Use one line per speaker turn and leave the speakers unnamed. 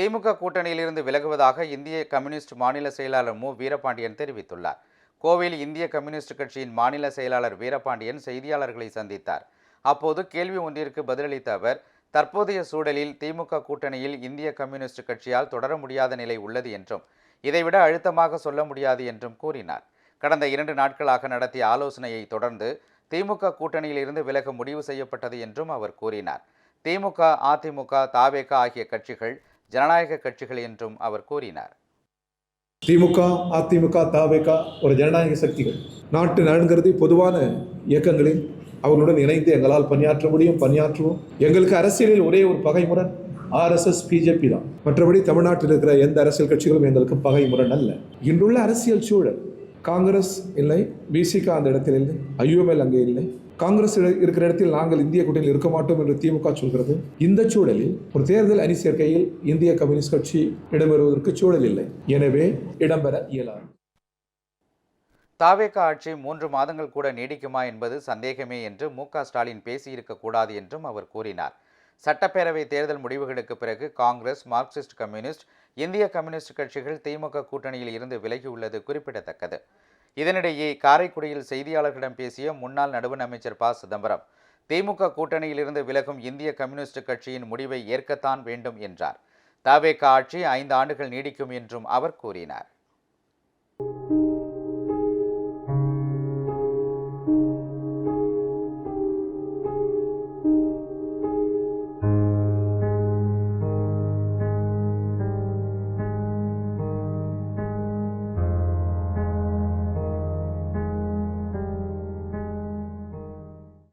திமுக கூட்டணியிலிருந்து விலகுவதாக இந்திய கம்யூனிஸ்ட் மாநில செயலாளர் மு வீரபாண்டியன் தெரிவித்துள்ளார். கோவையில் இந்திய கம்யூனிஸ்ட் கட்சியின் மாநில செயலாளர் வீரபாண்டியன் செய்தியாளர்களை சந்தித்தார். அப்போது கேள்வி ஒன்றிற்கு பதிலளித்த அவர், தற்போதைய சூழலில் திமுக கூட்டணியில் இந்திய கம்யூனிஸ்ட் கட்சியால் தொடர முடியாத நிலை உள்ளது என்றும், இதைவிட அழுத்தமாக சொல்ல முடியாது என்றும் கூறினார். கடந்த 2 நாட்களாக நடத்திய ஆலோசனையை தொடர்ந்து திமுக கூட்டணியில் இருந்து விலக முடிவு செய்யப்பட்டது என்றும் அவர் கூறினார். திமுக, அதிமுக, தவேக ஆகிய கட்சிகள் ஜனநாயக கட்சிகள் என்றும் அவர் கூறினார்.
திமுக, அதிமுக, தவேக ஒரு ஜனநாயக சக்திகள். நாட்டு நலன் கருதி பொதுவான இயக்கங்களில் அவர்களுடன் இணைந்து எங்களால் பணியாற்றுவோம். எங்களுக்கு அரசியலில் ஒரே ஒரு பகைமுரண் RSS, பிஜேபி தான். மற்றபடி தமிழ்நாட்டில் இருக்கிற எந்த அரசியல் கட்சிகளும் எங்களுக்கு பகைமுரண் அல்ல. இன்றுள்ள அரசியல் சூழல், காங்கிரஸ் இல்லை, பிசிக அந்த இடத்தில் இல்லை, IUML அங்கே இல்லை. காங்கிரஸ் இருக்கிற இடத்தில் நாங்கள் இந்திய கூட்டணியில் இருக்க மாட்டோம் என்று திமுக சொல்கிறது. இந்த சூழலில் ஒரு தேர்தல் அணி சேர்க்கையில் இந்திய கம்யூனிஸ்ட் கட்சி இடம்பெறுவதற்கு சூழல் இல்லை. எனவே இடம்பெற இயலாது.
தவேக ஆட்சி 3 மாதங்கள் கூட நீடிக்குமா என்பது சந்தேகமே என்று மு.க. ஸ்டாலின் பேசியிருக்க கூடாது என்றும் அவர் கூறினார். சட்டப்பேரவை தேர்தல் முடிவுகளுக்கு பிறகு காங்கிரஸ், மார்க்சிஸ்ட் கம்யூனிஸ்ட், இந்திய கம்யூனிஸ்ட் கட்சிகள் திமுக கூட்டணியில் இருந்து விலகியுள்ளது குறிப்பிடத்தக்கது. இதனிடையே காரைக்குடியில் செய்தியாளர்களிடம் பேசிய முன்னாள் நடுவண் அமைச்சர் ப. சிதம்பரம், திமுக கூட்டணியிலிருந்து விலகும் இந்திய கம்யூனிஸ்ட் கட்சியின் முடிவை ஏற்கத்தான் வேண்டும் என்றார். தவேக ஆட்சி 5 ஆண்டுகள் நீடிக்கும் என்றும் அவர் கூறினார்.